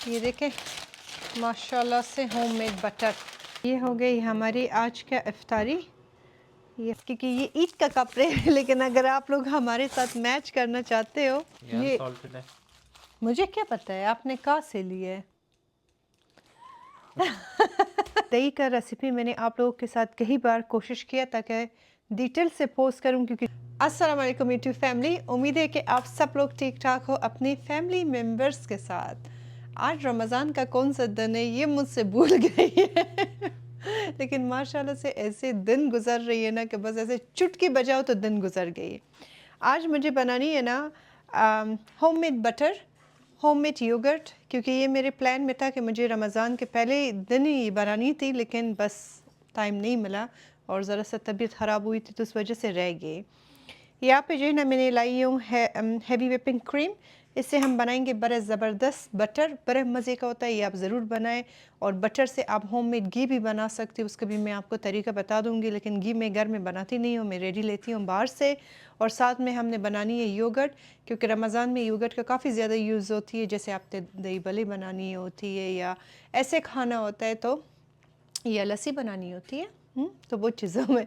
ये देखें माशाल्लाह से होममेड बटर। ये हो गई हमारी आज का इफ्तारी। ये क्योंकि ये ईद का कपड़े है लेकिन अगर आप लोग हमारे साथ मैच करना चाहते हो ये सॉल्टेड है। मुझे क्या पता है आपने कहाँ से लिए है। दही का रेसिपी मैंने आप लोगों के साथ कई बार कोशिश किया ताकि डिटेल से पोस्ट करूं क्योंकि अस्सलाम वालेकुम यूट्यूब फैमिली, उम्मीद है कि आप सब लोग ठीक ठाक हो अपनी फैमिली मेम्बर्स के साथ। आज रमज़ान का कौन सा दिन है ये मुझसे भूल गई है लेकिन माशाल्लाह से ऐसे दिन गुजर रही है ना कि बस ऐसे चुटकी बजाओ तो दिन गुजर गई। आज मुझे बनानी है ना होममेड बटर, होममेड योगर्ट, क्योंकि ये मेरे प्लान में था कि मुझे रमज़ान के पहले दिन ही बनानी थी लेकिन बस टाइम नहीं मिला और ज़रा सा तबीयत ख़राब हुई थी तो उस वजह से रह गई। यहाँ पे जो है ना मैंने लाई हूँ हैवी व्हिपिंग क्रीम। इससे हम बनाएंगे बड़ा ज़बरदस्त बटर, बड़े मज़े का होता है, ये आप ज़रूर बनाएं। और बटर से आप होममेड घी भी बना सकते हो, उसका भी मैं आपको तरीका बता दूंगी, लेकिन घी मैं घर में बनाती नहीं हूँ, मैं रेडी लेती हूँ बाहर से। और साथ में हमने बनानी है योगर्ट, क्योंकि रमज़ान में योगर्ट का काफ़ी ज़्यादा यूज़ होती है, जैसे आपने दही भल्ले बनानी होती है या ऐसे खाना होता है तो या लस्सी बनानी होती है। तो वो चीज़ों में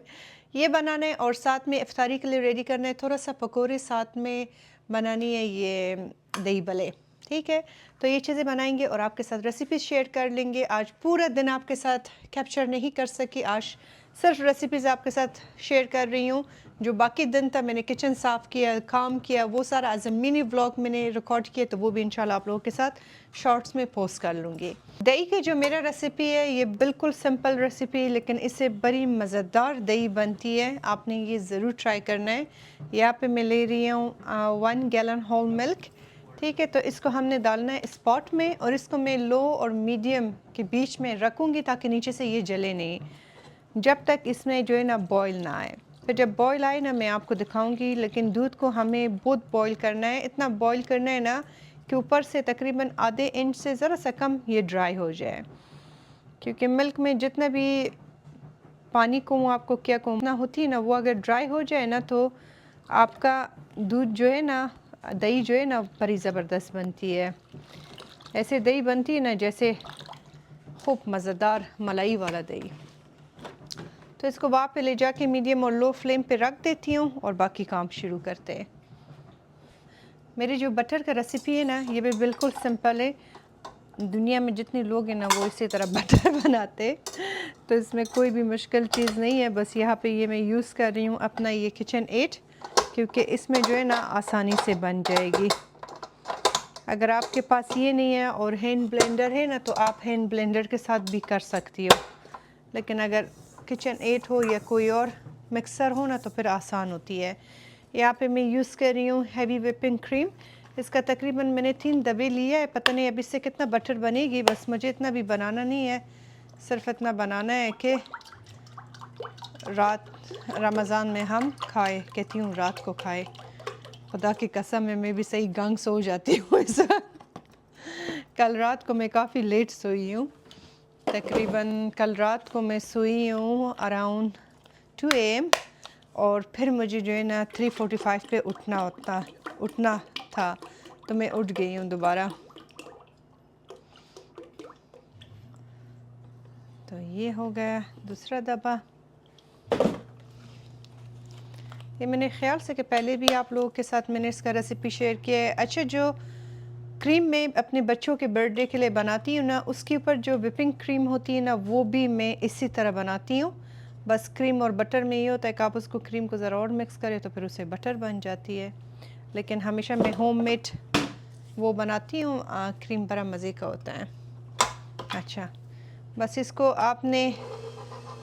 ये बनाना है और साथ में इफ्तारी के लिए रेडी करना है थोड़ा सा पकोड़े, साथ में बनानी है ये दही भल्ले। ठीक है, तो ये चीज़ें बनाएंगे और आपके साथ रेसिपीज़ शेयर कर लेंगे। आज पूरा दिन आपके साथ कैप्चर नहीं कर सकी, आज सिर्फ रेसिपीज़ आपके साथ शेयर कर रही हूँ। जो बाकी दिन था मैंने किचन साफ़ किया, काम किया, वो सारा एज अ मिनी व्लॉग मैंने रिकॉर्ड किया, तो वो भी इंशाल्लाह आप लोगों के साथ शॉर्ट्स में पोस्ट कर लूँगी। दही की जो मेरा रेसिपी है ये बिल्कुल सिंपल रेसिपी, लेकिन इससे बड़ी मज़ेदार दही बनती है, आपने ये ज़रूर ट्राई करना है। यहाँ पे मैं ले रही हूँ 1 गैलन होल मिल्क। ठीक है, तो इसको हमने डालना है इस पॉट में और इसको मैं लो और मीडियम के बीच में रखूँगी ताकि नीचे से ये जले नहीं, जब तक इसमें जो है ना बॉयल ना आए। फिर जब बॉयल आए ना मैं आपको दिखाऊंगी, लेकिन दूध को हमें बहुत बॉयल करना है, इतना बॉयल करना है ना कि ऊपर से तकरीबन आधे इंच से ज़रा सा कम ये ड्राई हो जाए, क्योंकि मिल्क में जितना भी पानी को आपको क्या कहना होती है ना, वो अगर ड्राई हो जाए ना तो आपका दूध जो है ना, दही जो है ना बड़ी ज़बरदस्त बनती है। ऐसे दही बनती है ना जैसे खूब मज़ेदार मलाई वाला दही। तो इसको वहाँ पे ले जाके मीडियम और लो फ्लेम पे रख देती हूँ और बाकी काम शुरू करते हैं। मेरी जो बटर का रेसिपी है ना ये भी बिल्कुल सिंपल है, दुनिया में जितने लोग हैं ना वो इसी तरह बटर बनाते, तो इसमें कोई भी मुश्किल चीज़ नहीं है। बस यहाँ पे ये मैं यूज़ कर रही हूँ अपना ये किचन 8, क्योंकि इसमें जो है ना आसानी से बन जाएगी। अगर आपके पास ये नहीं है और हैंड ब्लेंडर है ना तो आप हैंड ब्लेंडर के साथ भी कर सकती हो, लेकिन अगर किचन 8 हो या कोई और मिक्सर हो ना तो फिर आसान होती है। यहाँ पे मैं यूज़ कर रही हूँ हैवी व्हिपिंग क्रीम। इसका तकरीबन मैंने 3 डब्बे लिया है, पता नहीं अब इससे कितना बटर बनेगी, बस मुझे इतना भी बनाना नहीं है, सिर्फ इतना बनाना है कि रात रमज़ान में हम खाए, कहती हूँ रात को खाए, खुदा की कसम है मैं भी सही गंग सो जाती हूँ इस कल रात को मैं काफ़ी लेट सोई हूँ, तकरीबन कल रात को मैं सोई हूँ अराउंड 2 AM और फिर मुझे जो है ना 3:45 पे उठना था, तो मैं उठ गई हूँ दोबारा। तो ये हो गया दूसरा दबा। ये मैंने ख्याल से कि पहले भी आप लोगों के साथ मैंने इसका रेसिपी शेयर किया है। अच्छा, जो क्रीम मैं अपने बच्चों के बर्थडे के लिए बनाती हूँ ना, उसके ऊपर जो व्हिपिंग क्रीम होती है ना वो भी मैं इसी तरह बनाती हूँ। बस क्रीम और बटर में ये होता है कि आप उसको क्रीम को ज़रा और मिक्स करें तो फिर उसे बटर बन जाती है, लेकिन हमेशा मैं होममेड वो बनाती हूँ, क्रीम बड़ा मज़े का होता है। अच्छा, बस इसको आपने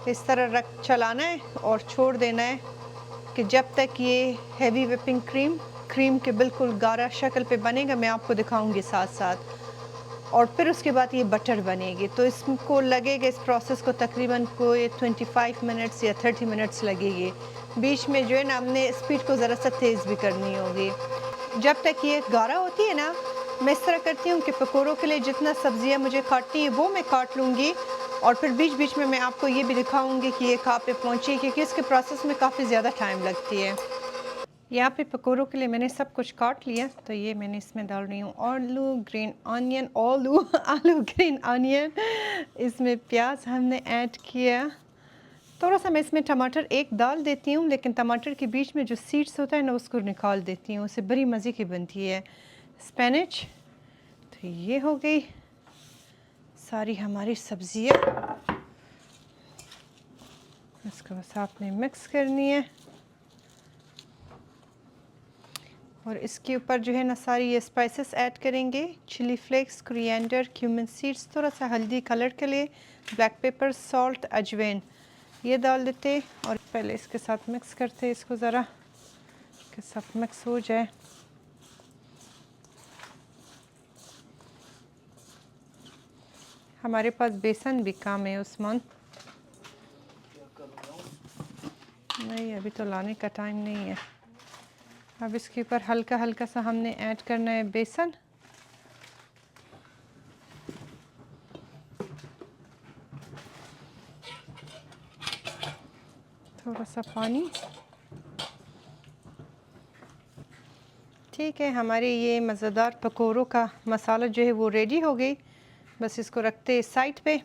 इस तरह रख चलाना है और छोड़ देना है कि जब तक ये हैवी व्हिपिंग क्रीम के बिल्कुल गाढ़ा शक्ल पे बनेगा, मैं आपको दिखाऊंगी साथ साथ, और फिर उसके बाद ये बटर बनेगी। तो इसको लगेगा इस प्रोसेस को तकरीबन कोई 25 मिनट्स या 30 मिनट्स लगेगी। बीच में जो है ना हमने स्पीड को ज़रा सा तेज़ भी करनी होगी। जब तक ये गाढ़ा होती है ना, मैं इस तरह करती हूँ कि पकौड़ों के लिए जितना सब्जियाँ मुझे काटनी है वो मैं काट लूँगी, और फिर बीच बीच में मैं आपको ये भी दिखाऊंगी कि ये कहाँ पे पहुँची, क्योंकि इसके प्रोसेस में काफ़ी ज़्यादा टाइम लगती है। यहाँ पे पकौड़ों के लिए मैंने सब कुछ काट लिया, तो ये मैंने इसमें डाल रही हूँ आलू ग्रीन ऑनियन, आलू ग्रीन ऑनियन, इसमें प्याज हमने ऐड किया। थोड़ा सा मैं इसमें टमाटर एक डाल देती हूँ, लेकिन टमाटर के बीच में जो सीड्स होता है ना उसको निकाल देती हूँ, उससे बड़ी मज़े की बनती है। स्पेनिच, तो ये हो गई सारी हमारी सब्जियाँ, इसको बस आपने मिक्स करनी है। और इसके ऊपर जो है ना सारी ये स्पाइसेस ऐड करेंगे, chilli flakes, coriander, cumin seeds, थोड़ा सा हल्दी कलर के लिए, ब्लैक पेपर, सॉल्ट, अजवाइन, ये डाल देते। और पहले इसके साथ मिक्स करते इसको, ज़रा के साथ मिक्स हो जाए। हमारे पास बेसन भी कम है उस्मान। नहीं, अभी तो लाने का टाइम नहीं है। अब इसके ऊपर हल्का हल्का सा हमने ऐड करना है बेसन, थोड़ा सा पानी। ठीक है, हमारे ये मज़ेदार पकौड़ों का मसाला जो है वो रेडी हो गई। बस इसको रखते साइड पे।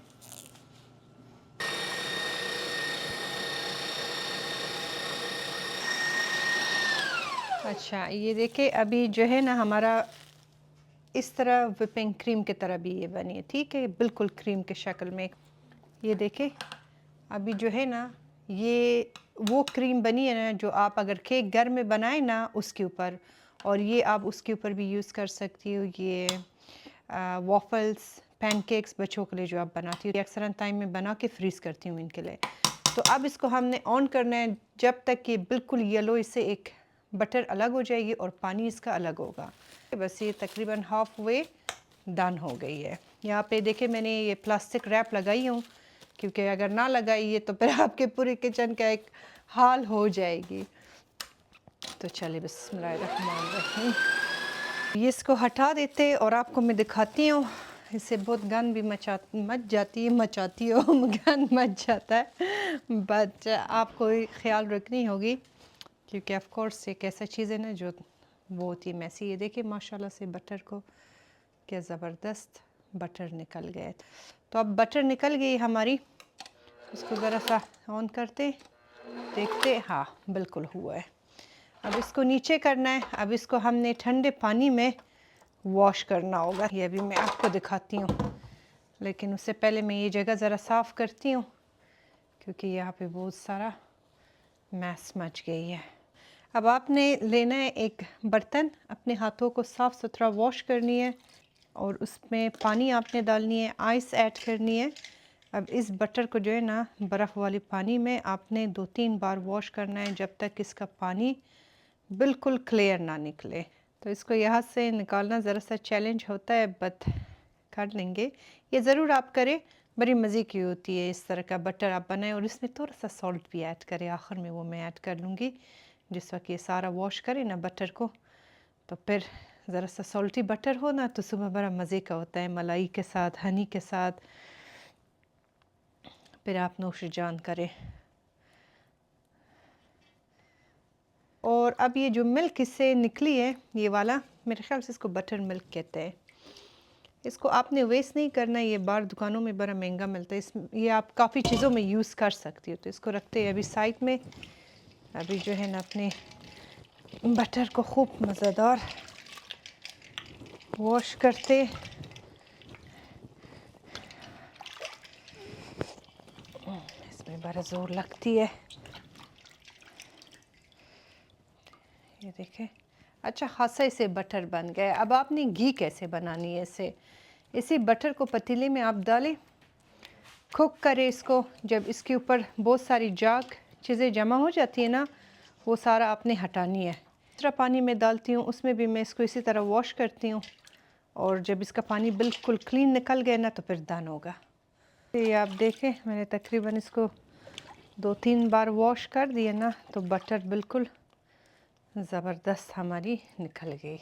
अच्छा, ये देखिए अभी जो है ना हमारा इस तरह विपिंग क्रीम की तरह भी ये बनी है। ठीक है, बिल्कुल क्रीम के शक्ल में। ये देखें अभी जो है ना ये वो क्रीम बनी है ना जो आप अगर केक घर में बनाए ना उसके ऊपर, और ये आप उसके ऊपर भी यूज़ कर सकती हो। ये वॉफल्स, पैनकेक्स बच्चों के लिए जो आप बनाती हो, अक्सर टाइम में बना के फ्रीज़ करती हूँ इनके लिए। तो अब इसको हमने ऑन करना है जब तक कि बिल्कुल येलो इससे एक बटर अलग हो जाएगी और पानी इसका अलग होगा। बस ये तकरीबन हाफ वे डन हो गई है। यहाँ पे देखिए मैंने ये प्लास्टिक रैप लगाई हूँ, क्योंकि अगर ना लगाइए तो फिर आपके पूरे किचन का एक हाल हो जाएगी। तो चलिए बिस्मिल्लाहिर्रहमानिर्रहीम, ये इसको हटा देते और आपको मैं दिखाती हूँ। इससे बहुत गंद भी मचाती हो गंद मच जाता है, बट आपको ख्याल रखनी होगी, क्योंकि ऑफ कोर्स एक ऐसा चीज़ है ना जो बहुत ही मैसी है। देखिए माशाल्लाह से बटर को क्या ज़बरदस्त बटर निकल गए। तो अब बटर निकल गई हमारी, इसको ज़रा सा ऑन करते देखते, हाँ बिल्कुल हुआ है। अब इसको नीचे करना है। अब इसको हमने ठंडे पानी में वॉश करना होगा। ये अभी मैं आपको दिखाती हूँ, लेकिन उससे पहले मैं ये जगह ज़रा साफ़ करती हूँ, क्योंकि यहाँ पे बहुत सारा मैस मच गई है। अब आपने लेना है एक बर्तन, अपने हाथों को साफ़ सुथरा वॉश करनी है और उसमें पानी आपने डालनी है, आइस ऐड करनी है। अब इस बटर को जो है ना बर्फ़ वाले पानी में आपने 2-3 बार वॉश करना है जब तक इसका पानी बिल्कुल क्लियर ना निकले। तो इसको यहाँ से निकालना ज़रा सा चैलेंज होता है, बट कर लेंगे। ये ज़रूर आप करें, बड़ी मज़े की होती है इस तरह का बटर आप बनाएं। और इसमें थोड़ा सा सॉल्ट भी ऐड करें, आखिर में वो मैं ऐड कर लूँगी। जिस वक्त ये सारा वॉश करें ना बटर को, तो फिर ज़रा सा सॉल्टी बटर हो ना तो सुबह बड़ा मज़े का होता है, मलाई के साथ, हनी के साथ, फिर आप नोश जान करें। और अब ये जो मिल्क इससे निकली है ये वाला, मेरे ख्याल से इसको बटर मिल्क कहते हैं। इसको आपने वेस्ट नहीं करना है, ये बाहर दुकानों में बड़ा महंगा मिलता है। इस ये आप काफ़ी चीज़ों में यूज़ कर सकती हो। तो इसको रखते हैं अभी साइड में। अभी जो है ना अपने बटर को खूब मज़ेदार वॉश करते। इसमें बड़ा ज़ोर लगती है। ये देखें अच्छा खासा इसे बटर बन गया। अब आपने घी कैसे बनानी है इसे, इसी बटर को पतीले में आप डालें, कुक करें इसको। जब इसके ऊपर बहुत सारी जाग चीज़ें जमा हो जाती है ना, वो सारा आपने हटानी है। दूसरा पानी में डालती हूँ, उसमें भी मैं इसको इसी तरह वॉश करती हूँ। और जब इसका पानी बिल्कुल क्लीन निकल गया ना तो फिर डन होगा। ये आप देखें मैंने तकरीबन इसको 2-3 बार वॉश कर दिया ना, तो बटर बिल्कुल ज़बरदस्त हमारी निकल गई।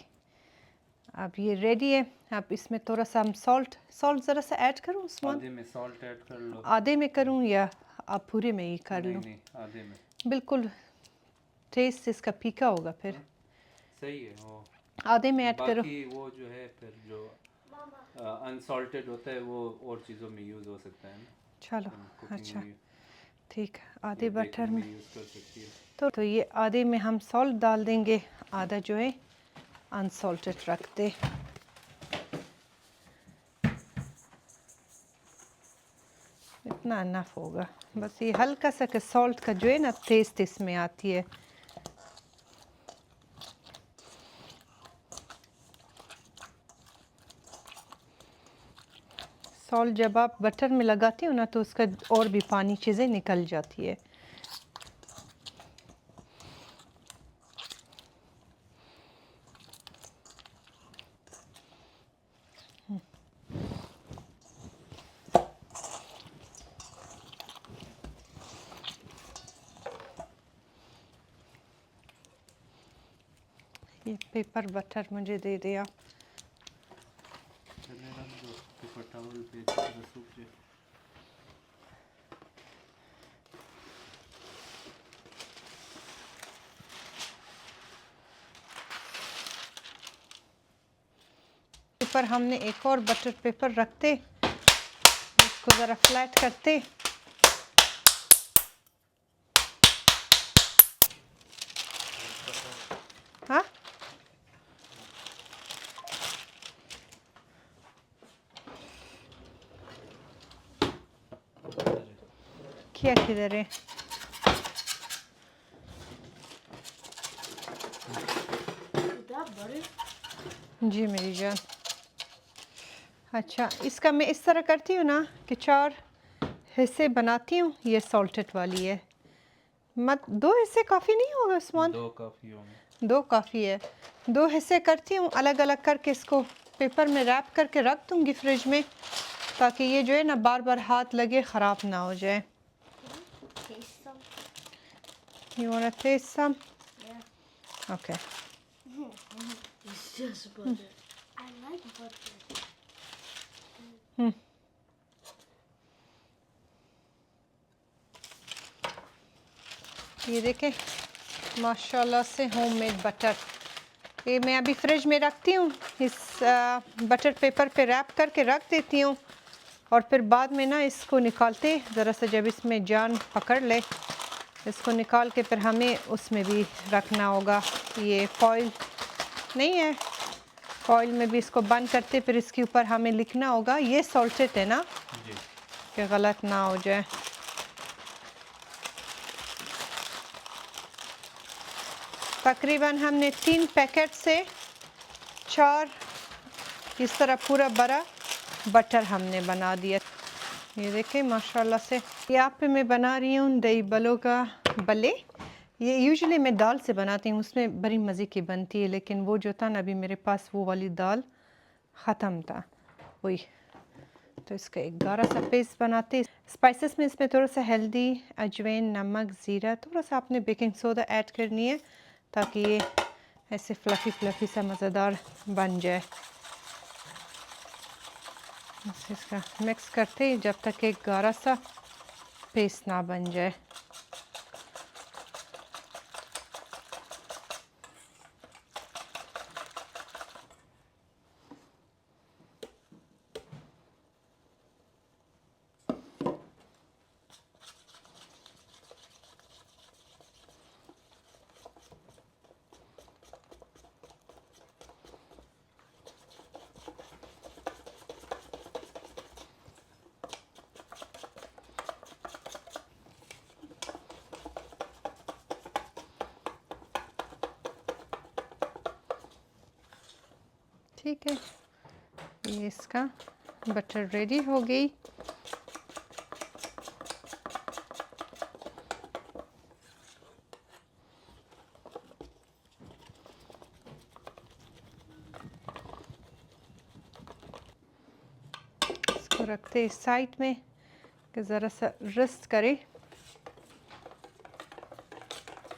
अब ये रेडी है। अब इसमें थोड़ा सा हम सॉल्ट ज़रा सा ऐड करूँ उसमें, आधे में सॉल्ट ऐड कर लो। आधे में करूँ या आप पूरे में ही कर लूँ? नहीं, आधे में। बिल्कुल टेस्ट इसका फीका होगा फिर। सही है वो। आधे में ऐड करो। बाकी वो जो है फिर जो अनसॉल्टेड होता है वो और चीज़ों में यूज़ हो सकता है ना। चलो कुकिंग अच्छा में ठीक, आधे या बटर बेकिंग में में यूज़ कर सकती है। तो ये आधे में हम सॉल्ट डाल देंगे, आधा जो है अनसॉल्टेड रखते। इतना इनफ होगा, बस ये हल्का सा कि सॉल्ट का जो है ना टेस्ट इसमें आती है। सॉल्ट जब आप बटर में लगाती हो ना तो उसका और भी पानी चीज़ें निकल जाती है। ये पेपर बटर मुझे दे दिया। पहले रख दो पेपर टॉवल पे अच्छी तरह सूख जाए। पेपर हमने एक और बटर पेपर रखते, इसको ज़रा फ्लैट करते। हाँ क्या किधर है? जी मेरी जान। अच्छा इसका मैं इस तरह करती हूँ ना कि 4 हिस्से बनाती हूँ। ये सॉल्टेड वाली है, मत 2 हिस्से काफ़ी नहीं होगा उस्मान? 2 काफ़ी होंगे। 2 काफ़ी है। 2 हिस्से करती हूँ, अलग अलग करके इसको पेपर में रैप करके रख दूँगी फ्रिज में, ताकि ये जो है ना बार बार हाथ लगे ख़राब ना हो जाए। You wanna taste some? Yeah. Okay. It's just butter. I like butter. ये देखें माशाल्लाह से होममेड बटर। ये मैं अभी फ्रिज में रखती हूँ, इस बटर पेपर पे रैप करके रख देती हूँ, और फिर बाद में ना इसको निकालते ज़रा सा जब इसमें जान पकड़ ले, इसको निकाल के फिर हमें उसमें भी रखना होगा। ये फॉइल नहीं है, फॉइल में भी इसको बंद करते, फिर इसके ऊपर हमें लिखना होगा ये सॉल्टेड है ना, कि गलत ना हो जाए। तकरीबन हमने 3 पैकेट से 4 इस तरह पूरा बड़ा बटर हमने बना दिया। ये देखें माशाल्लाह से। यहाँ पे मैं बना रही हूँ दही बलों का बल्ले। ये यूजुअली मैं दाल से बनाती हूँ, उसमें बड़ी मज़े की बनती है, लेकिन वो जो था ना अभी मेरे पास वो वाली दाल ख़त्म था, वही तो इसका एक गाढ़ा सा पेस्ट बनाते। स्पाइसेस में इसमें थोड़ा सा हल्दी, अजवाइन, नमक, ज़ीरा, थोड़ा सा आपने बेकिंग सोडा ऐड करनी है ताकि ये ऐसे फ्लफ़ी फ्लफ़ी सा मज़ेदार बन जाए। इसका मिक्स करते जब तक एक गाढ़ा सा पेस्ट ना बन जाए। ठीक है, ये इसका बटर रेडी हो गई। इसको रखते साइड में कि ज़रा सा रेस्ट करे।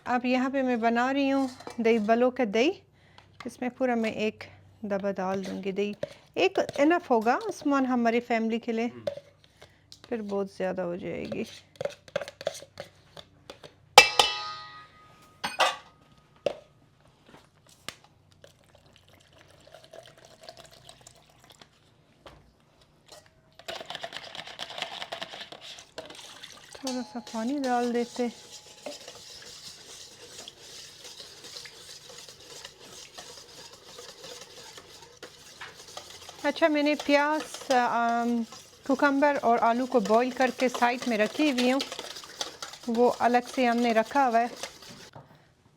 अब यहाँ पे मैं बना रही हूँ दही बलों का दही। इसमें पूरा मैं एक दबा डाल दूँगी दही, एक इनफ होगा उस्मान हमारी फैमिली के लिए, फिर बहुत ज़्यादा हो जाएगी। थोड़ा सा पानी डाल देते। अच्छा, मैंने प्याज, कुकम्बर और आलू को बॉईल करके साइड में रखी हुई हूँ, वो अलग से हमने रखा हुआ है।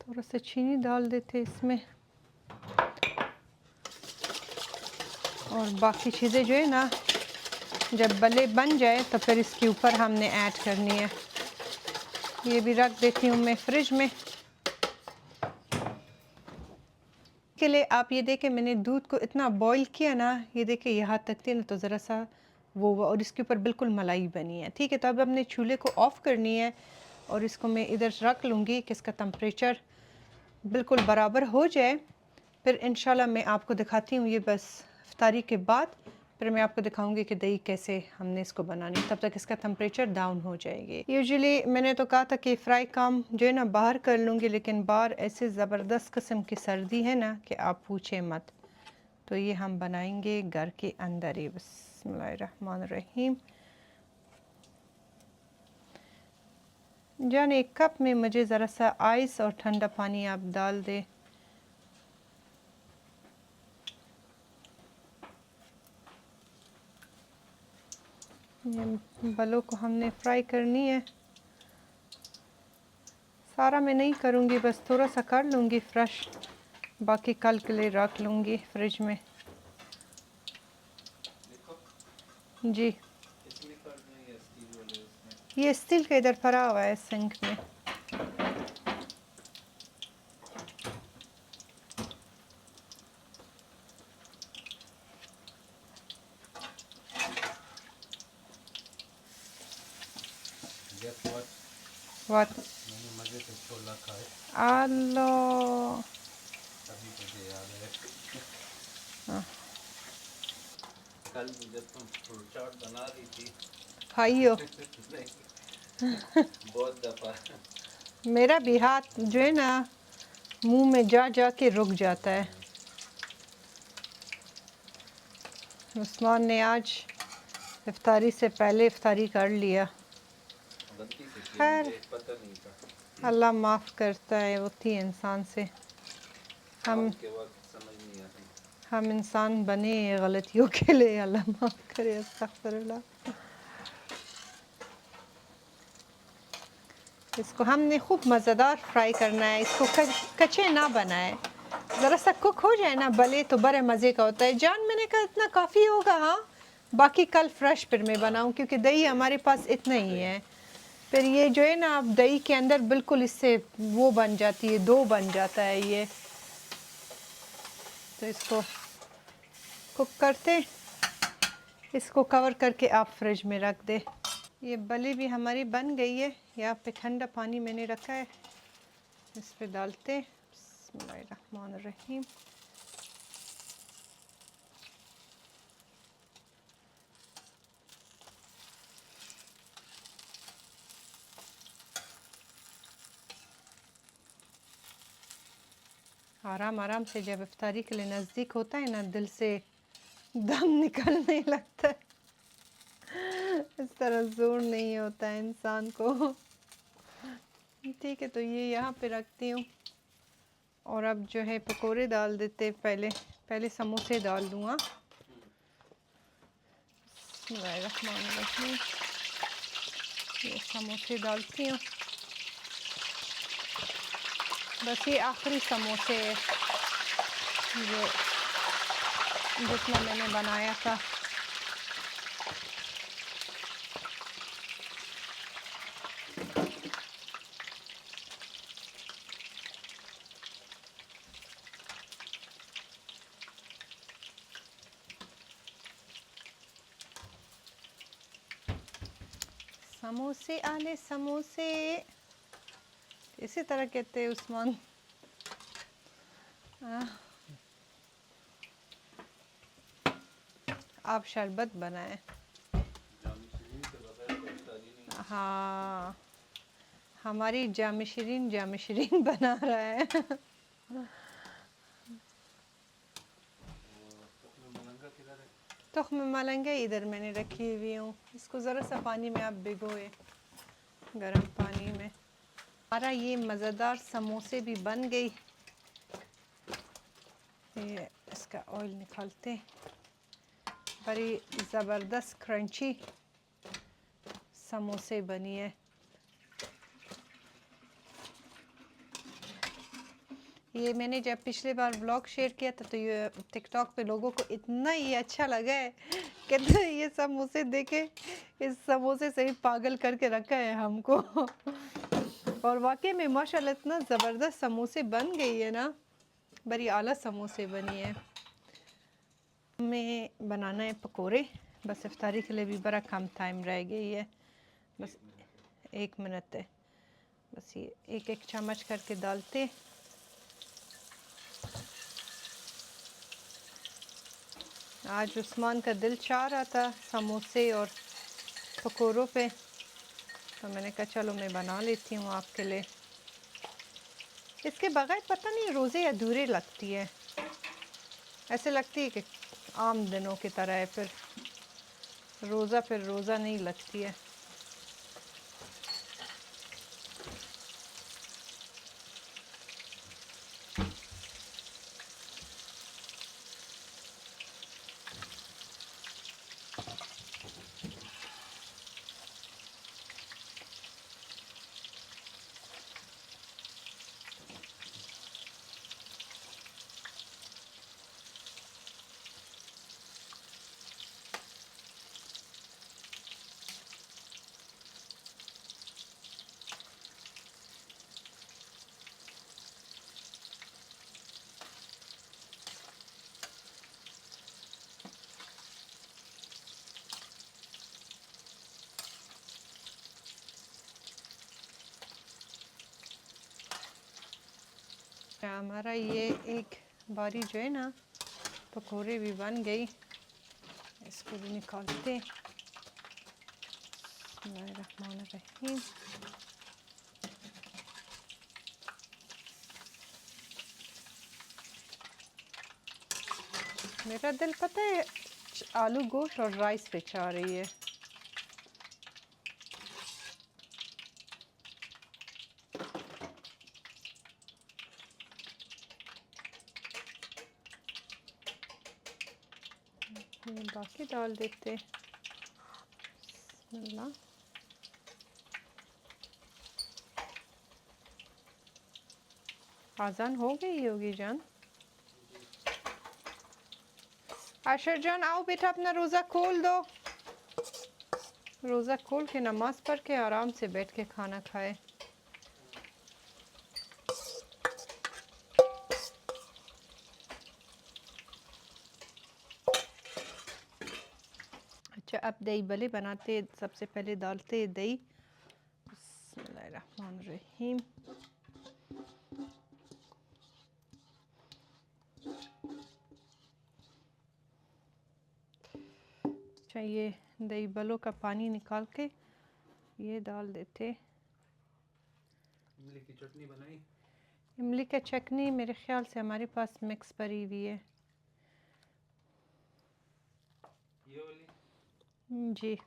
थोड़ा सा चीनी डाल देते इसमें, और बाकी चीज़ें जो है ना, जब बले बन जाए तो फिर इसके ऊपर हमने ऐड करनी है। ये भी रख देती हूँ मैं फ्रिज में के लिए। आप ये देखें, मैंने दूध को इतना बॉईल किया ना, ये देखें यहाँ तक थी ना, तो ज़रा सा वो हुआ और इसके ऊपर बिल्कुल मलाई बनी है। ठीक है, तो अब हमने चूल्हे को ऑफ़ करनी है और इसको मैं इधर रख लूँगी कि इसका टेम्परेचर बिल्कुल बराबर हो जाए। फिर इंशाल्लाह मैं आपको दिखाती हूँ, ये बस इफ्तारी के बाद फिर मैं आपको दिखाऊंगी कि दही कैसे हमने इसको बनानी, तब तक इसका टेम्परेचर डाउन हो जाएगी। यूजुअली मैंने तो कहा था कि फ्राई काम जो है ना बाहर कर लूँगी, लेकिन बाहर ऐसे ज़बरदस्त किस्म की सर्दी है ना कि आप पूछे मत। तो ये हम बनाएंगे घर के अंदर ही। बिस्मिल्लाहिर्रहमानिर्रहीम। जान, एक कप में मुझे ज़रा सा आइस और ठंडा पानी आप डाल दे। ये बलों को हमने फ्राई करनी है। सारा मैं नहीं करूँगी, बस थोड़ा सा कर लूँगी फ्रेश, बाकी कल के लिए रख लूँगी फ्रिज में। जी, इसमें कर दें या स्टील वाले उसमें? ये स्टील का इधर पड़ा हुआ है सिंक में। Guess what? वाट मैंने मजे से छोला खाए, आलो। तभी मुझे याद है। हाँ, कल जब तुम फ्रूट चाट बना रही थी खाइयो। नहीं, बहुत दफा। मेरा भी हाथ जो है ना मुंह में जा जा के रुक जाता है। उस्मान ने आज इफ्तारी से पहले इफ्तारी कर लिया। गलती से किया, खैर, मुझे पता नहीं था। अल्लाह माफ़ करता है होती है इंसान से। हम काम के वक्त समझ नहीं आती। हम इंसान बने गलतियों के लिए, अल्लाह माफ़ करे। अस्तगफिरुल्लाह। इसको हमने खूब मज़ेदार फ्राई करना है, इसको कच्चे ना बनाए, ज़रा सा कुक हो जाए ना भले तो बड़े मज़े का होता है। जान, मैंने कहा इतना काफ़ी होगा। हाँ, बाकी कल फ्रेश फिर मैं बनाऊँ, क्योंकि दही हमारे पास इतना ही है। फिर ये जो है ना, आप दही के अंदर बिल्कुल इससे वो बन जाती है, दो बन जाता है ये। तो इसको कुक करते, इसको कवर करके आप फ्रिज में रख दे। ये बली भी हमारी बन गई है। यहाँ पे ठंडा पानी मैंने रखा है, इस पे डालते। बिस्मिल्लाहिर्रहमानिर्रहीम। आराम आराम से, जब इफ्तारी के लिए नज़दीक होता है ना, दिल से दम निकलने लगता है। इस तरह जोर नहीं होता है इंसान को। ठीक है, तो ये यहाँ पे रखती हूँ। और अब जो है पकोड़े डाल देते। पहले समोसे डाल दूँगा। बिस्मिल्लाहिर्रहमानिर्रहीम। ये समोसे डालती हूँ, बस ये आखिरी समोसे जो जितना मैंने बनाया था। समोसे आले समोसे, इसी तरह कहते हैं उस्मान। आप शरबत बनाएं। जामशीन के बगैर तो इफ्तारी नहीं। हाँ, हमारी जामिशरीन बना रहा है। वो तुखमे मलंगा किधर है? तुख्म मलंगा इधर मैंने रखी हुई हूँ, इसको ज़रा सा पानी में आप भिगोए। गरम पानी में। हमारा ये मज़ेदार समोसे भी बन गई। ये इसका ऑयल निकालते। बड़ी ज़बरदस्त क्रंची समोसे बनी है। ये मैंने जब पिछले बार व्लॉग शेयर किया था तो ये टिकटॉक पे लोगों को इतना ये अच्छा लगा है कहते हैं ये समोसे देखे, इस समोसे से ही पागल करके रखा है हमको। और वाकई में माशाल्लाह इतना ज़बरदस्त समोसे बन गई है ना, बड़ी आला समोसे बनी है। हमें बनाना है पकोड़े, बस इफ्तारी के लिए भी बड़ा कम टाइम रह गई है, बस 1 मिनट है। बस ये एक एक चम्मच करके डालते। आज उस्मान का दिल चाह रहा था समोसे और पकोड़ों पे, तो मैंने कहा चलो मैं बना लेती हूँ आपके लिए। इसके बगैर पता नहीं रोज़े अधूरे लगती है, ऐसे लगती है कि आम दिनों की तरह है, फिर रोज़ा नहीं लगती है। हमारा ये एक बारी जो है ना पकोड़े भी बन गई, इसको भी निकालते। बिस्मिल्लाहिर्रहमानिर्रहीम। मेरा दिल पता है आलू गोश्त और राइस पे चाह रही है। ये बाकी डाल देते। बिस्मिल्लाह। आज़ान हो गई होगी जान। आशर जान आओ बेटा, अपना रोज़ा खोल दो। रोज़ा खोल के नमाज पढ़ के आराम से बैठ के खाना खाए। अच्छा, अब दही भले बनाते। सबसे पहले डालते दही। बिस्मिल्लाहिर्रहमानिर्रहीम। अच्छा, ये दही भलों का पानी निकाल के ये डाल देते। इमली की चटनी बनाई? इमली का चटनी मेरे ख्याल से हमारे पास मिक्स पड़ी हुई है। ये वाली? जी।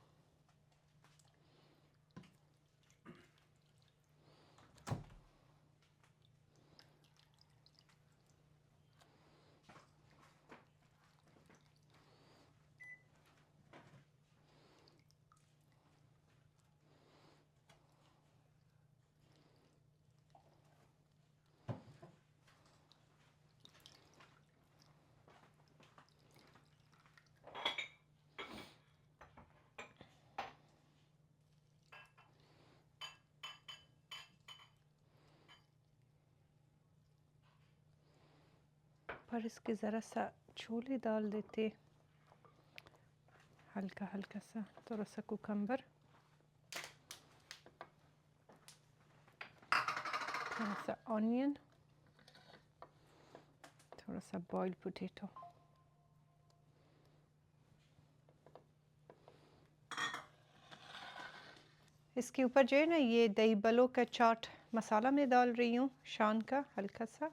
पर इसके ज़रा सा छोले डाल देते, हल्का हल्का सा, थोड़ा सा कुकम्बर, थोड़ा सा ऑनियन, थोड़ा सा बॉइल्ड पोटैटो। इसके ऊपर जो है ना ये दही भल्लों का चाट मसाला मैं डाल रही हूँ, शान का हल्का सा।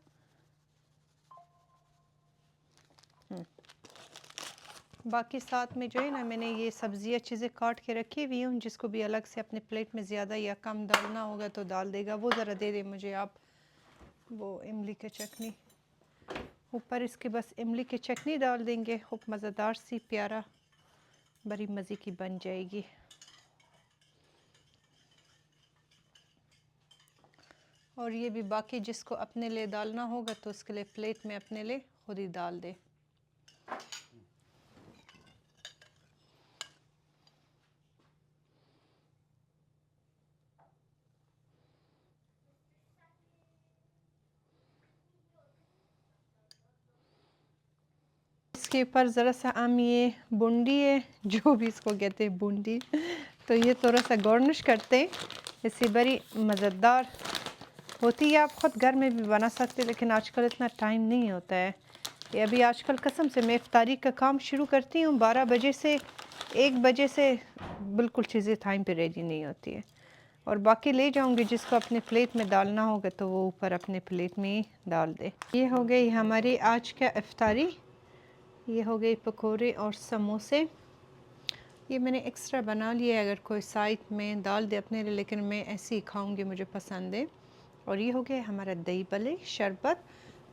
बाकी साथ में जो है ना मैंने ये सब्जियां चीज़ें काट के रखी हुई हूँ, जिसको भी अलग से अपने प्लेट में ज़्यादा या कम डालना होगा तो डाल देगा। वो ज़रा दे दे मुझे आप, वो इमली की चटनी। ऊपर इसके बस इमली की चटनी डाल देंगे, खूब मज़ेदार सी प्यारा बड़ी मज़े की बन जाएगी। और ये भी बाकी जिसको अपने लिए डालना होगा तो उसके लिए प्लेट में अपने लिए खुद ही डाल दे। इसके ऊपर ज़रा सा हम ये बूंदी है, जो भी इसको कहते हैं बूंदी, तो ये थोड़ा सा गार्निश करते हैं। इससे बड़ी मज़ेदार होती है। आप ख़ुद घर में भी बना सकते हैं, लेकिन आजकल इतना टाइम नहीं होता है। ये अभी आजकल कसम से मैं इफ्तारी का काम शुरू करती हूँ 12 बजे से 1 बजे से, बिल्कुल चीज़ें टाइम पे रेडी नहीं होती है। और बाकी ले जाऊंगी, जिसको अपने प्लेट में डालना होगा तो वो ऊपर अपने प्लेट में ही डाल दे। ये हो गई हमारी आज का इफ्तारी। ये हो गई पकोड़े और समोसे। ये मैंने एक्स्ट्रा बना लिया है, अगर कोई साइड में डाल दे अपने लिए, लेकिन मैं ऐसे ही खाऊंगी, मुझे पसंद है। और ये हो गया हमारा दही भल्ले शरबत।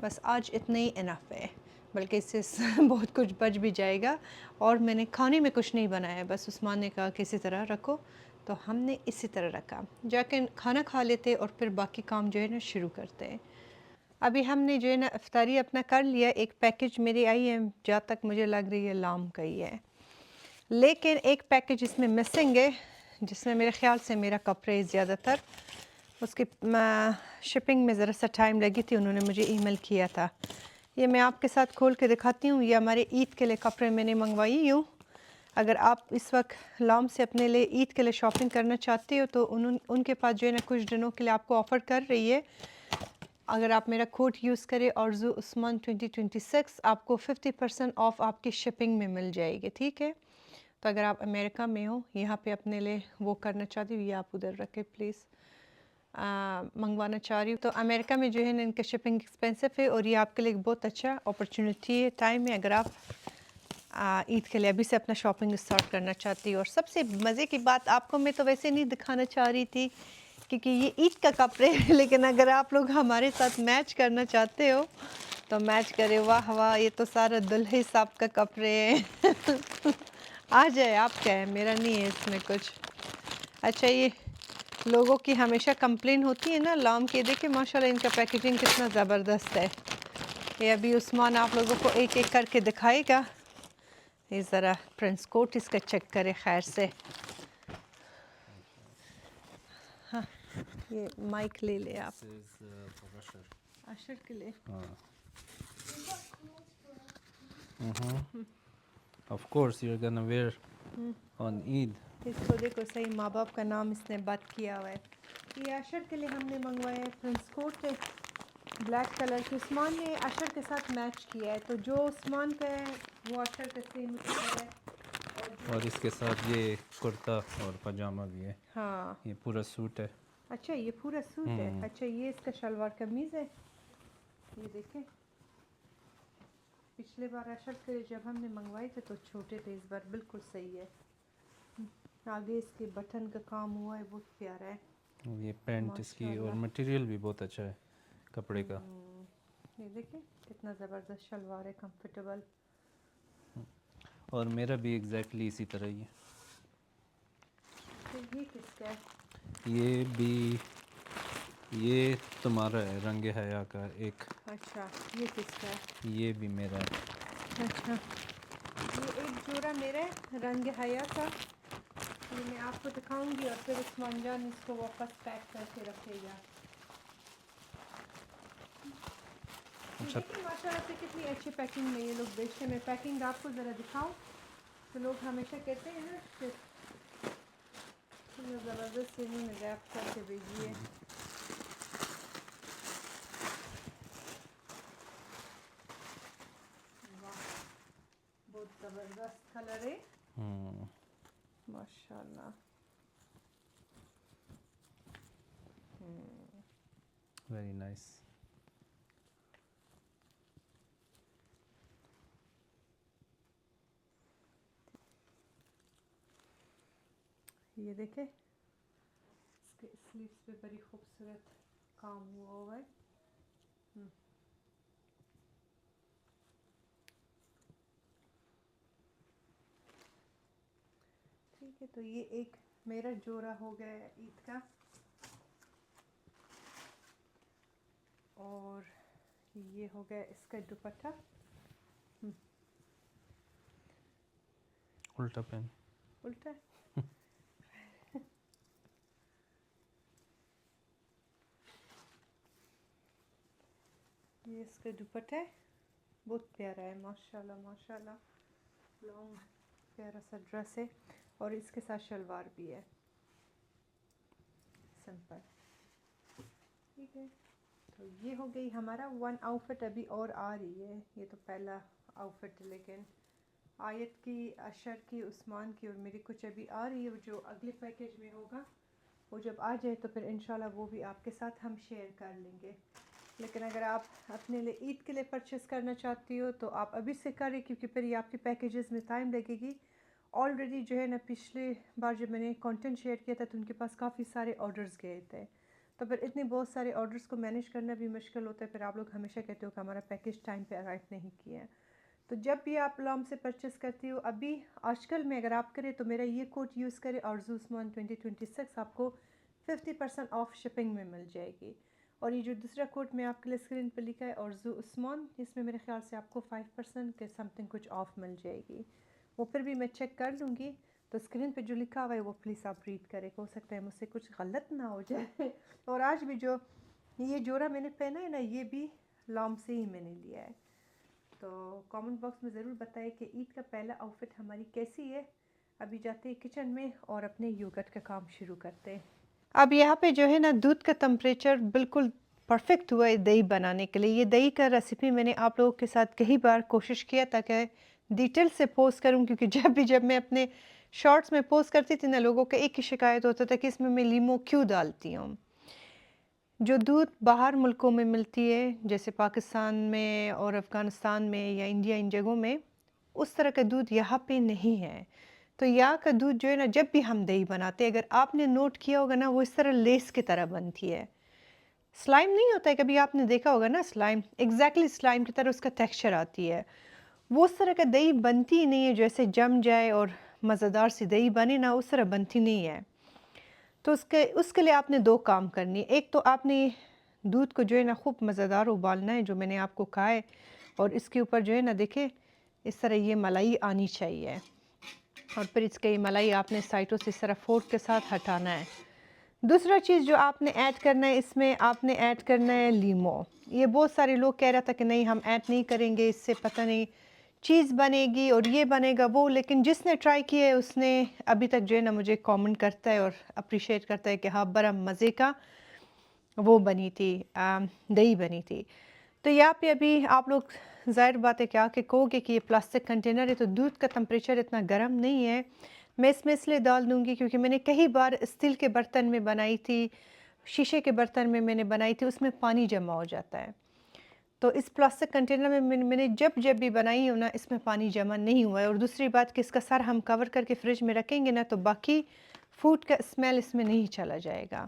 बस आज इतना ही इनफ है, बल्कि इससे बहुत कुछ बच भी जाएगा। और मैंने खाने में कुछ नहीं बनाया, बस उस्मान ने कहा किसी तरह रखो, तो हमने इसी तरह रखा। जाके खाना खा लेते और फिर बाकी काम जो है ना शुरू करते हैं। अभी हमने जो है ना इफ्तारी अपना कर लिया। एक पैकेज मेरी आई है, जहाँ तक मुझे लग रही है लाम का ही है, लेकिन एक पैकेज इसमें मिसिंग है, जिसमें मेरे ख़्याल से मेरा कपड़े है ज़्यादातर। उसकी शिपिंग में ज़रा सा टाइम लगी थी, उन्होंने मुझे ईमेल किया था। ये मैं आपके साथ खोल के दिखाती हूँ। ये हमारे ईद के लिए कपड़े मैंने मंगवाई हूँ। अगर आप इस वक्त लाम से अपने लिए ईद के लिए शॉपिंग करना चाहते हो तो उनके पास जो है ना कुछ दिनों के लिए आपको ऑफ़र कर रही है। अगर आप मेरा कोड यूज़ करें ऑर्ज़ू उस्मान 2026, आपको 50% ऑफ आपकी शिपिंग में मिल जाएगी। ठीक है, तो अगर आप अमेरिका में हो, यहाँ पे अपने लिए वो करना चाहती हो, ये आप उधर रखें प्लीज़। मंगवाना चाह रही हूँ तो अमेरिका में जो है ना इनका शिपिंग एक्सपेंसिव है, और ये आपके लिए एक बहुत अच्छा अपॉर्चुनिटी है, टाइम है, अगर आप ईद के लिए अभी से अपना शॉपिंग स्टार्ट करना चाहती हो। और सबसे मज़े की बात, आपको मैं तो वैसे नहीं दिखाना चाह रही थी क्योंकि ये ईद का कपड़े है, लेकिन अगर आप लोग हमारे साथ मैच करना चाहते हो तो मैच करें। वाह वाह, ये तो सारा दुल्हे साहब का कपड़े हैं। आ जाए, आप क्या है, मेरा नहीं है इसमें कुछ। अच्छा, ये लोगों की हमेशा कंप्लेन होती है ना लाम के, देखिए माशाल्लाह इनका पैकेजिंग कितना ज़बरदस्त है। ये अभी उस्मान आप लोगों को एक एक करके दिखाएगा। ये ज़रा प्रिंस कोट इसका चेक करें खैर से। हाँ, ये माइक ले ले आप। अशर के लिए Of course you're gonna wear on Eid. इसको देखो, सही माँ बाप का नाम इसने बद किया हुआ है। ये अशर के लिए हमने मंगवाया है प्रिंस कोट है, ब्लैक कलर की। उस्मान ने अशर के साथ मैच किया है, तो जो उस्मान का है वो अशर का सेम कलर है। और इसके साथ ये कुर्ता और पजामा भी है। हाँ, ये पूरा सूट है। अच्छा ये पूरा सूट है। अच्छा, ये इसका शलवार कमीज़ है। ये देखें, पिछले बार अशर के लिए जब हमने मंगवाए थे तो छोटे थे, इस बार बिल्कुल सही है। आगे इसके बटन का काम हुआ है, बहुत प्यारा है। ये पैंट इसकी और माशाल्लाह। मटेरियल भी बहुत अच्छा है कपड़े का। ये देखिए कितना ज़बरदस्त शलवार है, कंफर्टेबल। और मेरा भी एग्जैक्टली इसी तरह ही है। तो ये किसका है? ये भी, ये तुम्हारा है रंग हया का एक। अच्छा, ये किसका है? ये भी मेरा है। अच्छा, ये एक जोड़ा मेरा है रंग हया का। ये मैं आपको दिखाऊंगी और फिर उस्मान जान इसको वापस पैक करके रखेगा। अच्छा, देखिए माशाल्लाह से कितनी अच्छी पैकिंग में ये लोग बेचते हैं। मैं पैकिंग आपको ज़रा दिखाऊं तो लोग हमेशा कहते हैं ना कि ज़बरदस्त सीने में रैप करके भेजिए। वाह, बहुत ज़बरदस्त कलर है माशाल्लाह। Very nice. ये देखें, इसके स्लीव्स पे बड़ी खूबसूरत काम हुआ है। ठीक है, तो ये एक मेरा जोड़ा हो गया है ईद का। और ये हो गया इसका दुपट्टा। उल्टा पहन। उल्टा ये इसका दुपट्टा है, बहुत प्यारा है, माशाल्लाह माशाल्लाह। लॉन्ग प्यारा सा ड्रेस है और इसके साथ शलवार भी है सिंपल। ठीक है, तो ये हो गई हमारा वन आउटफिट। अभी और आ रही है, ये तो पहला आउटफिट, लेकिन आयत की, अशर की, उस्मान की और मेरी कुछ अभी आ रही है जो अगले पैकेज में होगा। वो जब आ जाए तो फिर इंशाल्लाह वो भी आपके साथ हम शेयर कर लेंगे। लेकिन अगर आप अपने लिए ईद के लिए परचेज़ करना चाहती हो तो आप अभी से करें, क्योंकि फिर ये आपके पैकेजेस में टाइम लगेगी। ऑलरेडी जो है ना, पिछले बार जब मैंने कंटेंट शेयर किया था तो उनके पास काफ़ी सारे ऑर्डर्स गए थे, तो फिर इतने बहुत सारे ऑर्डर्स को मैनेज करना भी मुश्किल होता है। फिर आप लोग हमेशा कहते हो कि हमारा पैकेज टाइम पे अराइव नहीं किया है। तो जब भी आप लॉम से परचेस करती हो, अभी आजकल में अगर आप करें तो मेरा ये कोड यूज़ करें, आरज़ू उस्मान 2026, आपको 50% ऑफ शिपिंग में मिल जाएगी। और ये जो दूसरा कोड मैं आपके लिए स्क्रीन पर लिखा है, आरज़ू उस्मान, इसमें मेरे ख्याल से आपको 5% के समथिंग कुछ ऑफ मिल जाएगी। वो फिर भी मैं चेक कर लूँगी। तो स्क्रीन पे जो लिखा हुआ है वो प्लीज़ आप रीड करें, हो सकता है मुझसे कुछ गलत ना हो जाए। और आज भी जो ये जोड़ा मैंने पहना है ना, ये भी लॉम से ही मैंने लिया है। तो कमेंट बॉक्स में ज़रूर बताएं कि ईद का पहला आउटफिट हमारी कैसी है। अभी जाते हैं किचन में और अपने योगर्ट का काम शुरू करते हैं। अब यहाँ पे जो है ना, दूध का टेम्परेचर बिल्कुल परफेक्ट हुआ है दही बनाने के लिए। ये दही का रेसिपी मैंने आप लोगों के साथ कई बार कोशिश किया ताकि डिटेल से पोस्ट करूं, क्योंकि जब मैं अपने शॉर्ट्स में पोस्ट करती थी ना, लोगों का एक ही शिकायत होता था कि इसमें मैं लीमो क्यों डालती हूँ। जो दूध बाहर मुल्कों में मिलती है, जैसे पाकिस्तान में और अफ़गानिस्तान में या इंडिया, इन जगहों में उस तरह का दूध यहाँ पे नहीं है। तो यहाँ का दूध जो है ना, जब भी हम दही बनाते हैं, अगर आपने नोट किया होगा ना, वो इस तरह लेस की तरह बनती है। स्लाइम नहीं होता है, कभी आपने देखा होगा ना स्लाइम, एग्जैक्टली स्लाइम की तरह उसका टेक्सचर आती है। वो उस तरह का दही बनती ही नहीं है, जैसे जम जाए और मज़ेदार सी दही बने ना, उस तरह बनती नहीं है। तो उसके लिए आपने दो काम करनी है। एक तो आपने दूध को जो है ना खूब मज़ेदार उबालना है, जो मैंने आपको कहा है। और इसके ऊपर जो है ना, देखें इस तरह ये मलाई आनी चाहिए। और फिर इसके ये मलाई आपने साइडों से इस तरह फोर्क के साथ हटाना है। दूसरा चीज़ जो आपने ऐड करना है, इसमें आपने ऐड करना है लीमो। ये बहुत सारे लोग कह रहा था कि नहीं हम ऐड नहीं करेंगे, इससे पता नहीं चीज़ बनेगी और ये बनेगा वो, लेकिन जिसने ट्राई किया है उसने अभी तक जो है ना मुझे कमेंट करता है और अप्रिशिएट करता है कि हाँ बड़ा मज़े का वो बनी थी, दही बनी थी। तो यहाँ पे अभी आप लोग ज़ाहिर बात है कि आके कहोगे कि ये प्लास्टिक कंटेनर है, तो दूध का टेम्परेचर इतना गर्म नहीं है। मैं इसमें इसलिए डाल दूँगी क्योंकि मैंने कई बार स्टील के बर्तन में बनाई थी, शीशे के बर्तन में मैंने बनाई थी, उसमें पानी जमा हो जाता है। तो इस प्लास्टिक कंटेनर में मैंने जब भी बनाई हो ना, इसमें पानी जमा नहीं हुआ है। और दूसरी बात कि इसका सर हम कवर करके फ्रिज में रखेंगे ना, तो बाकी फूड का स्मेल इसमें नहीं चला जाएगा।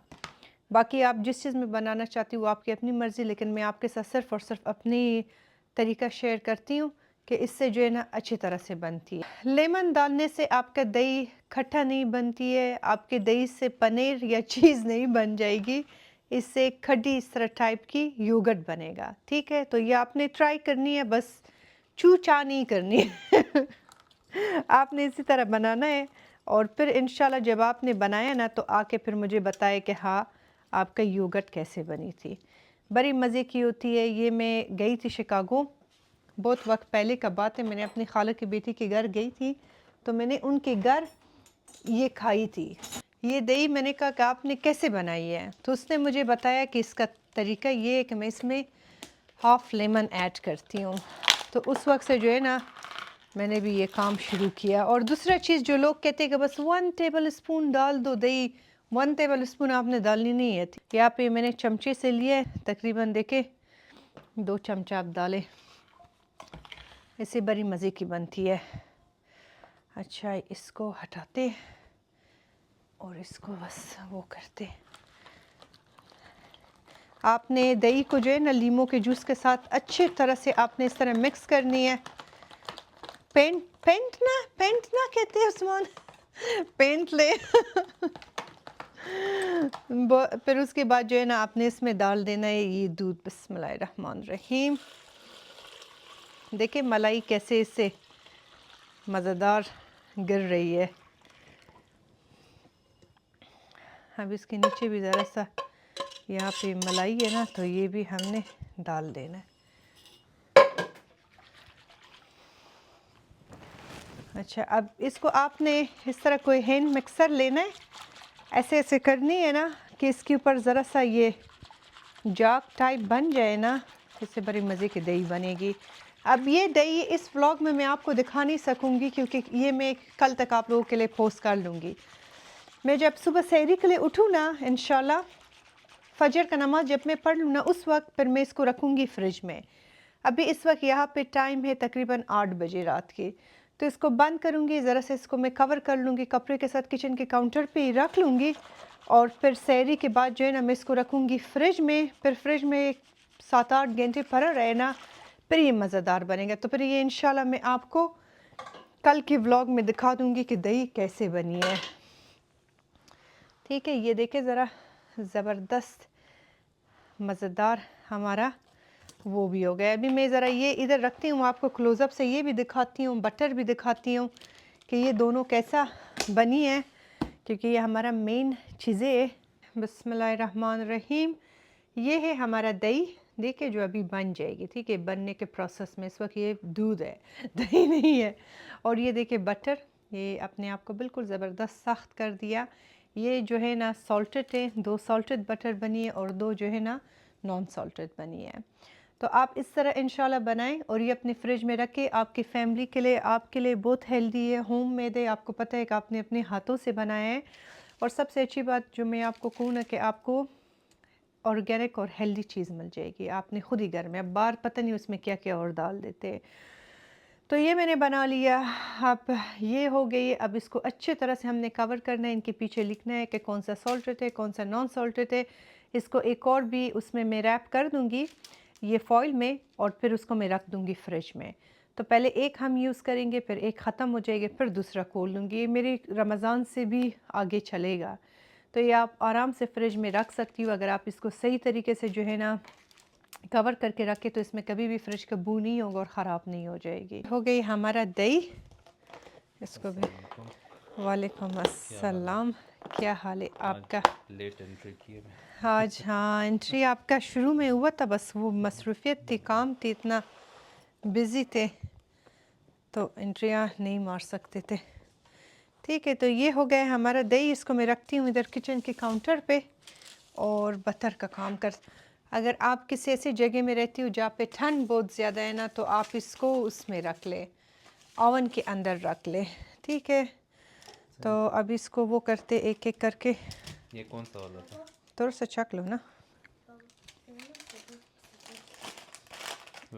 बाकी आप जिस चीज़ में बनाना चाहती हो आपकी अपनी मर्ज़ी, लेकिन मैं आपके साथ सिर्फ़ और सिर्फ अपनी तरीका शेयर करती हूँ कि इससे जो है ना अच्छी तरह से बनती है। लेमन डालने से आपका दही खट्टा नहीं बनती है, आपके दही से पनीर या चीज़ नहीं बन जाएगी, इससे खड्डी इस तरह टाइप की योगर्ट बनेगा। ठीक है, तो ये आपने ट्राई करनी है, बस चू चा नहीं करनी है। आपने इसी तरह बनाना है और फिर इंशाल्लाह जब आपने बनाया ना, तो आके फिर मुझे बताए कि हाँ आपका योगर्ट कैसे बनी थी। बड़ी मज़े की होती है ये। मैं गई थी शिकागो, बहुत वक्त पहले का बात है, मैंने अपनी खाला की बेटी के घर गई थी, तो मैंने उनके घर ये खाई थी। ये दही मैंने कहा कि आपने कैसे बनाई है, तो उसने मुझे बताया कि इसका तरीका ये है कि मैं इसमें हाफ़ लेमन ऐड करती हूँ। तो उस वक्त से जो है ना मैंने भी ये काम शुरू किया। और दूसरा चीज़ जो लोग कहते हैं कि बस 1 टेबल स्पून डाल दो दही, 1 टेबल स्पून आपने डालनी नहीं है। यहाँ पे मैंने चमचे से लिए तकरीबन, देखे 2 चमचा आप डालें, ऐसे बड़ी मज़े की बनती है। अच्छा इसको हटाते, और इसको बस वो करते। आपने दही को जो है ना लीमो के जूस के साथ अच्छी तरह से आपने इस तरह मिक्स करनी है। पेंट ना कहते हैं उस्मान, पेंट ले। फिर उसके बाद जो है ना आपने इसमें डाल देना है ये दूध। बिस्मिल्लाहिर्रहमानिर्रहीम। देखिए मलाई कैसे इससे मज़ेदार गिर रही है। अब इसके नीचे भी ज़रा सा यहाँ पे मलाई है ना, तो ये भी हमने डाल देना है। अच्छा, अब इसको आपने इस तरह कोई हैंड मिक्सर लेना है, ऐसे ऐसे करनी है ना कि इसके ऊपर ज़रा सा ये जाग टाइप बन जाए ना, इससे बड़ी मज़े की दही बनेगी। अब ये दही इस व्लॉग में मैं आपको दिखा नहीं सकूँगी क्योंकि ये मैं कल तक आप लोगों के लिए पोस्ट कर लूँगी। मैं जब सुबह सहरी के लिए उठूँ ना, इंशाल्लाह फजर का नमाज जब मैं पढ़ लूँ ना, उस वक्त फिर मैं इसको रखूँगी फ्रिज में। अभी इस वक्त यहाँ पे टाइम है तकरीबन 8 बजे रात के, तो इसको बंद करूँगी, ज़रा से इसको मैं कवर कर लूँगी, कपड़े के साथ किचन के काउंटर पे ही रख लूँगी और फिर सहरी के बाद जो है ना मैं इसको रखूँगी फ्रिज में। फिर फ्रिज में 7-8 घंटे पड़ा रहे ना, फिर ये मज़ेदार बनेगा। तो फिर ये इंशाल्लाह मैं आपको कल के व्लॉग में दिखा दूँगी कि दही कैसे बनी है। ठीक है, ये देखें ज़रा ज़बरदस्त मज़ेदार हमारा वो भी हो गया। अभी मैं ज़रा ये इधर रखती हूँ, आपको क्लोज़अप से ये भी दिखाती हूँ, बटर भी दिखाती हूँ कि ये दोनों कैसा बनी है, क्योंकि ये हमारा मेन चीज़ें है। बिस्मिल्लाहिर्रहमानिर्रहीम। ये है हमारा दही, देखिए जो अभी बन जाएगी। ठीक है, बनने के प्रोसेस में इस वक्त ये दूध है, दही नहीं है। और ये देखिए बटर, ये अपने आप को बिल्कुल ज़बरदस्त सख्त कर दिया। ये जो है ना सॉल्टेड है, 2 सॉल्टेड बटर बनी है और 2 जो है ना नॉन सॉल्टेड बनी है। तो आप इस तरह इंशाल्लाह बनाएं और ये अपने फ्रिज में रखें। आपकी फैमिली के लिए, आपके लिए बहुत हेल्दी है, होममेड है। आपको पता है कि आपने अपने हाथों से बनाया है। और सबसे अच्छी बात जो मैं आपको कहूँ ना कि आपको ऑर्गेनिक और हेल्दी चीज़ मिल जाएगी, आपने खुद ही घर में। अब बाहर पता नहीं उसमें क्या क्या और डाल देते हैं। तो ये मैंने बना लिया। अब ये हो गई। अब इसको अच्छे तरह से हमने कवर करना है। इनके पीछे लिखना है कि कौन सा सॉल्टेड है, कौन सा नॉन सॉल्टेड है। इसको एक और भी उसमें मैं रैप कर दूँगी ये फॉइल में, और फिर उसको मैं रख दूँगी फ्रिज में। तो पहले एक हम यूज़ करेंगे, फिर एक ख़त्म हो जाएगी, फिर दूसरा खोल लूँगी। ये मेरी रमज़ान से भी आगे चलेगा, तो ये आप आराम से फ्रिज में रख सकती हो। अगर आप इसको सही तरीके से जो है ना कवर करके रखे तो इसमें कभी भी फ्रिज का बू नहीं होगा और ख़राब नहीं हो जाएगी। हो गई हमारा दही, इसको भी। वालेकुम अस्सलाम, क्या हाल है आपका? लेट एंट्री किए मैं आज हाँ, एंट्री आपका शुरू में हुआ था, बस वो मसरूफियत थी, काम थी, इतना बिज़ी थे तो एंट्रियाँ नहीं मार सकते थे। ठीक है, तो ये हो गया हमारा दही। इसको मैं रखती हूँ इधर किचन के काउंटर पे और बटर का काम कर। अगर आप किसी ऐसी जगह में रहती हो जहाँ पे ठंड बहुत ज़्यादा है ना, तो आप इसको उसमें रख ले, ओवन के अंदर रख ले। ठीक है, तो अब इसको वो करते एक एक करके। ये कौन सा वाला था? थोड़ा सा चख लो ना।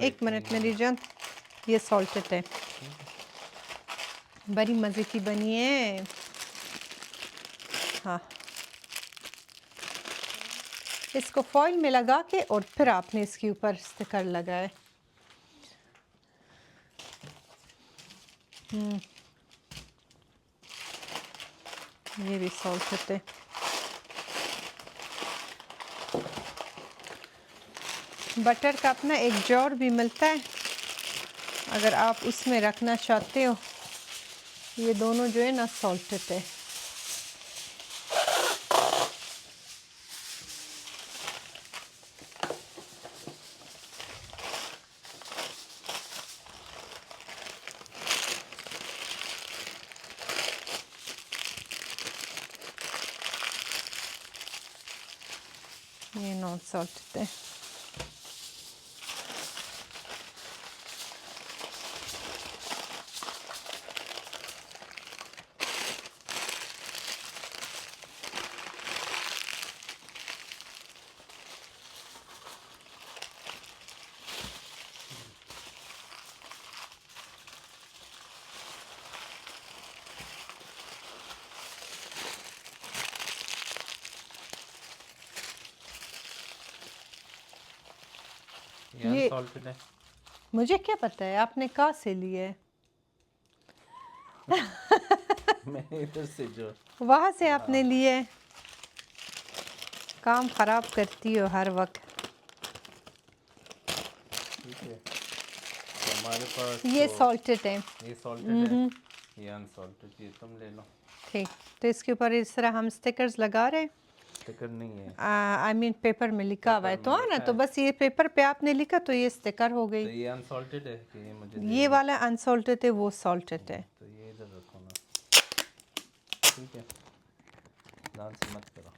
एक मिनट मेरी जान, ये सॉल्टेड है, बड़ी मज़े की बनी है। हाँ, इसको फॉइल में लगा के और फिर आपने इसके ऊपर स्टिकर लगाए। ये भी सॉल्टेड है। बटर का अपना एक जार भी मिलता है, अगर आप उसमें रखना चाहते हो। ये दोनों जो है ना सॉल्टेड है। ये नॉन सॉल्टेड है। ये- अनसॉल्टेड है। मुझे क्या पता है आपने कहाँ से लिए है? मैंने इधर से जो वहाँ से आपने लिए है? काम खराब करती हो हर वक्त। ठीक है, तो हमारे पास ये तो सॉल्टेड है। ये सॉल्टेड है, ये अनसॉल्टेड, ये तुम ले लो। ठीक, तो इसके ऊपर इस तरह हम स्टिकर्स लगा रहे हैं। स्टिकर नहीं है, आई मीन पेपर में लिखा हुआ है पेपर तो में है ना, लिखा तो है। बस ये पेपर पे आपने लिखा तो ये स्टिकर हो तो गई। ये अनसॉल्टेड है कि ये मुझे दे ये दो? वाला अनसॉल्टेड है, वो सॉल्टेड है। तो ये इधर रखो ना, ठीक है, ध्यान से मत करो।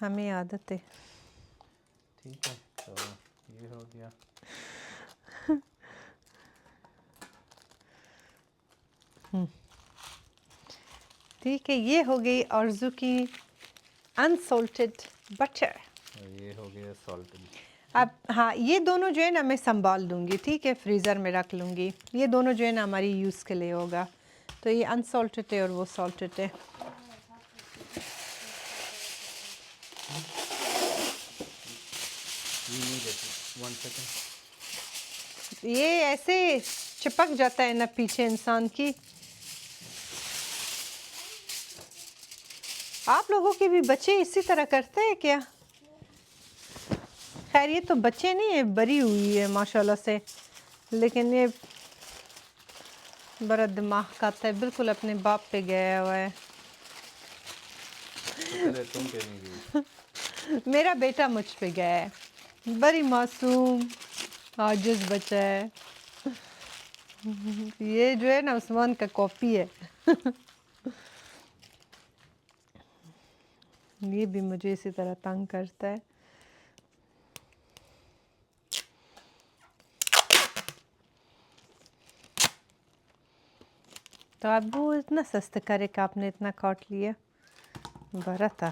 हमें आदत है। ठीक है, तो ये हो गया। ठीक है, ये हो गई आरज़ू की अनसॉल्टेड बटर। और ये हो गया सॉल्टेड। अब हाँ, ये दोनों जो है ना मैं संभाल दूंगी, ठीक है, फ्रीज़र में रख लूँगी। ये दोनों जो है ना हमारी यूज़ के लिए होगा। तो ये अनसॉल्टेड है और वो सॉल्टेड है। You need it. 1 second. ये ऐसे चिपक जाता है ना पीछे इंसान की। आप लोगों के भी बच्चे इसी तरह करते हैं क्या? खैर ये तो बच्चे नहीं है, बड़ी हुई है माशाल्लाह से, लेकिन ये बड़ा दिमाग खाता है, बिल्कुल अपने बाप पे गया हुआ है। शुक्र है तुम पे नहीं गई। मेरा बेटा मुझ पे गया है, बड़ी मासूम आजिज़ बच्चा है। ये जो है ना उस्मान का कॉपी है। ये भी मुझे इसी तरह तंग करता है। तो अब वो इतना सस्ता करे कि आपने इतना काट लिया, बड़ा था।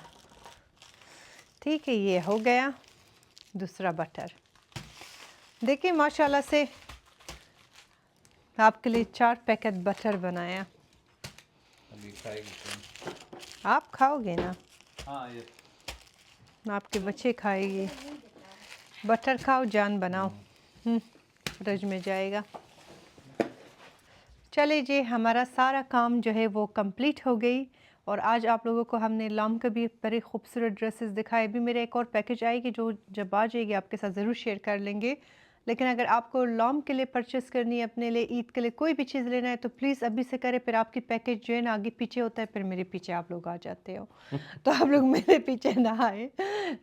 ठीक है, ये हो गया दूसरा बटर। देखिए माशाल्लाह से आपके लिए 4 पैकेट बटर बनाया। अभी खाएगी तुम? आप खाओगे ना, हाँ ये आपके बच्चे खाएंगे। बटर खाओ, जान बनाओ। फ्रिज में जाएगा। चलिए जी, हमारा सारा काम जो है वो कंप्लीट हो गई। और आज आप लोगों को हमने लॉम के भी बड़े खूबसूरत ड्रेसेस दिखाए। अभी मेरे एक और पैकेज आएगी जो जब आ जाएगी आपके साथ ज़रूर शेयर कर लेंगे। लेकिन अगर आपको लॉम के लिए परचेस करनी है, अपने लिए ईद के लिए कोई भी चीज़ लेना है, तो प्लीज़ अभी से करें। फिर आपकी पैकेज जो है ना आगे पीछे होता है, फिर मेरे पीछे आप लोग आ जाते हो। तो आप लोग मेरे पीछे ना आए।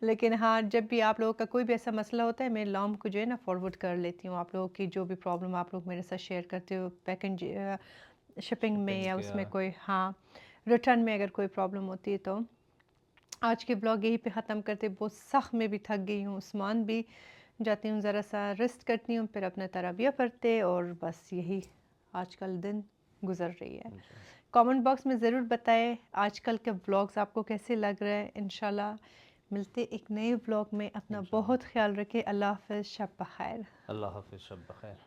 लेकिन हाँ, जब भी आप लोगों का कोई भी ऐसा मसला होता है, मैं लॉम को जो है ना फॉरवर्ड कर लेती हूँ। आप लोगों की जो भी प्रॉब्लम आप लोग मेरे साथ शेयर करते हो, पैकेज शिपिंग में या उसमें कोई, हाँ, रिटर्न में अगर कोई प्रॉब्लम होती है। तो आज के ब्लॉग यहीं पे ख़त्म करते। बहुत सख्त मैं भी थक गई हूँ, उस्मान भी। जाती हूँ ज़रा सा रेस्ट करती हूँ, फिर अपना तराबिया पढ़ते, और बस यही आजकल दिन गुजर रही है। कमेंट बॉक्स में ज़रूर बताएं आजकल के व्लॉग्स आपको कैसे लग रहे हैं। इंशाल्लाह मिलते एक नए व्लॉग में। अपना बहुत ख्याल रखें। अल्लाह हाफ़िज़, शब बख़ैर। अल्लाह हाफ़िज़, शब बख़ैर।